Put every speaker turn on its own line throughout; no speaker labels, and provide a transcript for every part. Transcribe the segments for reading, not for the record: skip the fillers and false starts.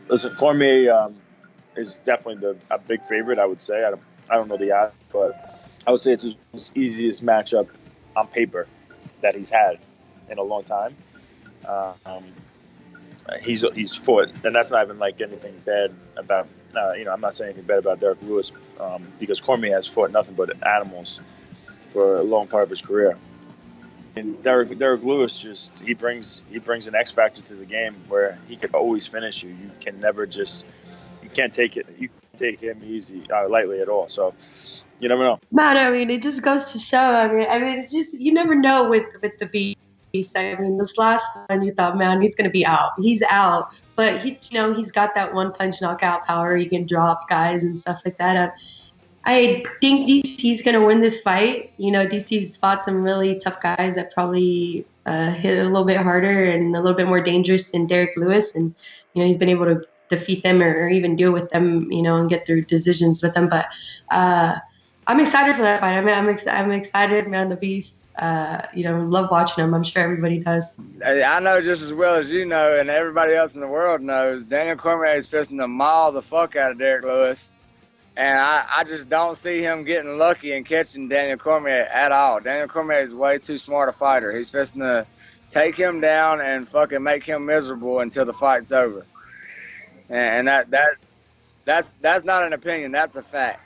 Listen, Cormier is definitely a big favorite. I would say. I don't know the odds, but I would say it's his easiest matchup on paper that he's had in a long time. Um, he's fought, and that's not even like anything bad about. I'm not saying anything bad about Derrick Lewis because Cormier has fought nothing but animals for a long part of his career. And Derrick Lewis he brings an X factor to the game where he could always finish you. You can't take him easy lightly at all. So you never know.
Man, I mean, it just goes to show. I mean, it's just you never know with the beast. I mean, this last one you thought, man, he's gonna be out. He's out, but he's got that one punch knockout power. He can drop guys and stuff like that. I think DC's going to win this fight. DC's fought some really tough guys that probably hit a little bit harder and a little bit more dangerous than Derrick Lewis. And, he's been able to defeat them or even deal with them, and get through decisions with them. But I'm excited for that fight. I mean, I'm excited, man, the Beast. Love watching him. I'm sure everybody does.
I know just as well as you know and everybody else in the world knows, Daniel Cormier is fixing to maul the fuck out of Derrick Lewis. And I just don't see him getting lucky and catching Daniel Cormier at all. Daniel Cormier is way too smart a fighter. He's fixing to take him down and fucking make him miserable until the fight's over. And that's not an opinion. That's a fact.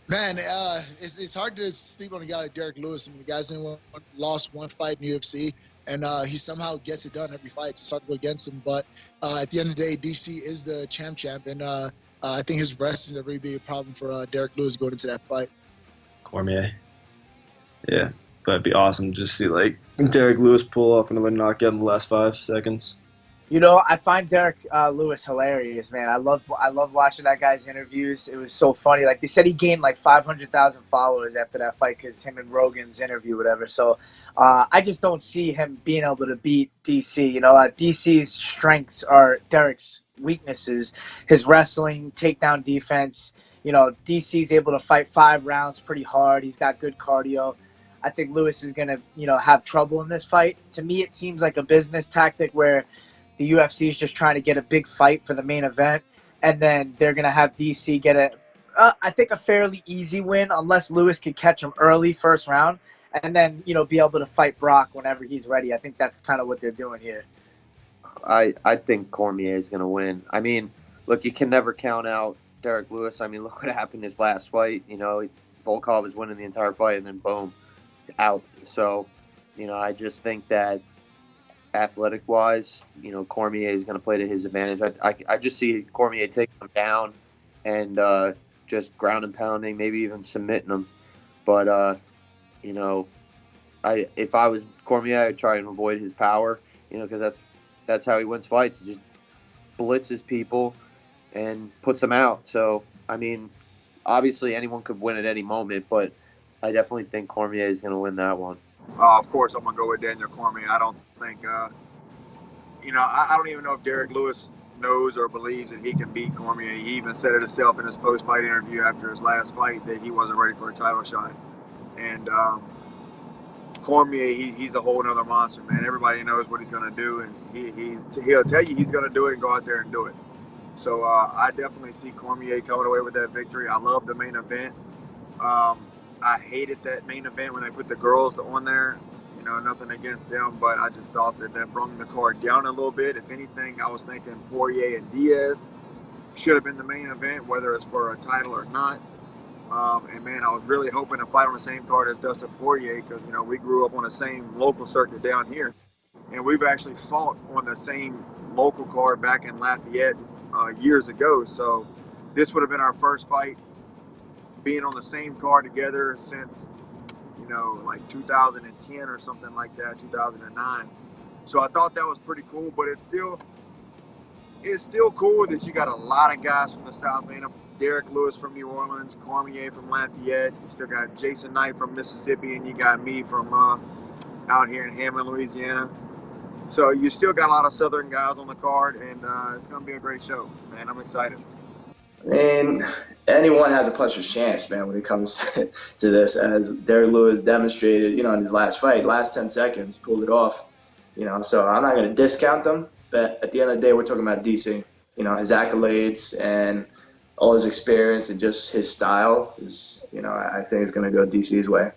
Man, it's hard to sleep on a guy like Derrick Lewis. I mean, the guy's lost one fight in the UFC, and he somehow gets it done every fight. It's hard to go against him. But at the end of the day, DC is the champ, and I think his rest is a really big problem for Derrick Lewis going into that fight.
Cormier. Yeah, but it'd be awesome to just see like Derrick Lewis pull off another knockout in the last 5 seconds.
I find Derrick Lewis hilarious, man. I love watching that guy's interviews. It was so funny. Like they said, he gained like 500,000 followers after that fight because him and Rogan's interview, whatever. So I just don't see him being able to beat DC. DC's strengths are Derrick's weaknesses, his wrestling, takedown defense. DC's able to fight 5 rounds pretty hard. He's got good cardio. I think Lewis is going to, have trouble in this fight. To me, it seems like a business tactic where the UFC is just trying to get a big fight for the main event, and then they're going to have DC get I think a fairly easy win unless Lewis could catch him early first round and then, be able to fight Brock whenever he's ready. I think that's kind of what they're doing here.
I think Cormier is going to win. I mean, look, you can never count out Derrick Lewis. I mean, look what happened his last fight. Volkov is winning the entire fight, and then boom, he's out. So, I just think that athletic-wise, Cormier is going to play to his advantage. I just see Cormier taking him down and just ground and pounding, maybe even submitting him. But, if I was Cormier, I'd try and avoid his power, because that's how he wins fights. He just blitzes people and puts them out. So, I mean, obviously anyone could win at any moment, but I definitely think Cormier is going to win that one.
Of course, I'm going to go with Daniel Cormier. I don't think, I don't even know if Derrick Lewis knows or believes that he can beat Cormier. He even said it himself in his post-fight interview after his last fight that he wasn't ready for a title shot. And Cormier, he's a whole other monster, man. Everybody knows what he's going to do, and he'll tell you he's going to do it and go out there and do it. So I definitely see Cormier coming away with that victory. I love the main event. I hated that main event when they put the girls on there. Nothing against them, but I just thought that brought the card down a little bit. If anything, I was thinking Poirier and Diaz should have been the main event, whether it's for a title or not. And man, I was really hoping to fight on the same card as Dustin Poirier because, we grew up on the same local circuit down here. And we've actually fought on the same local card back in Lafayette years ago. So this would have been our first fight being on the same card together since, like 2010 or something like that, 2009. So I thought that was pretty cool, but it's still cool that you got a lot of guys from the South, man. Derrick Lewis from New Orleans, Cormier from Lafayette. You still got Jason Knight from Mississippi, and you got me from out here in Hammond, Louisiana. So you still got a lot of Southern guys on the card, and it's going to be a great show, man. I'm excited.
And anyone has a puncher's chance, man, when it comes to this, as Derrick Lewis demonstrated, in his last fight, last 10 seconds, pulled it off, so I'm not going to discount them, but at the end of the day, we're talking about DC. his accolades and all his experience and just his style is, I think is going to go DC's way.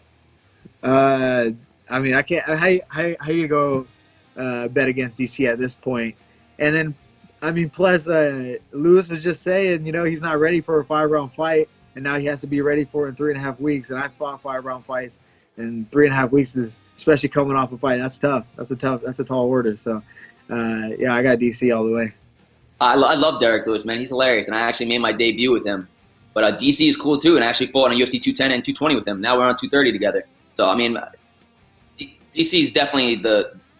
I mean, I can't. How you go bet against DC at this point? And then, I mean, plus Lewis was just saying, he's not ready for a 5-round fight, and now he has to be ready for it in 3.5 weeks. And I fought 5-round fights, and 3.5 weeks is, especially coming off a fight, that's tough. That's a tall order. So, yeah, I got DC all the way.
I love Derrick Lewis, man. He's hilarious, and I actually made my debut with him. But DC is cool too, and I actually fought on UFC 210 and 220 with him. Now we're on 230 together. So I mean, DC is definitely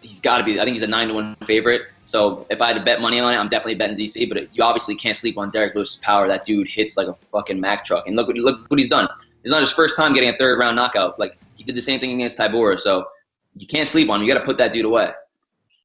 he's got to be. I think he's a 9-1 favorite. So if I had to bet money on it, I'm definitely betting DC. But you obviously can't sleep on Derrick Lewis' power. That dude hits like a fucking Mack truck. And look what he's done. It's not his first time getting a 3rd round knockout. Like he did the same thing against Tybura. So you can't sleep on him. You got to put that dude away.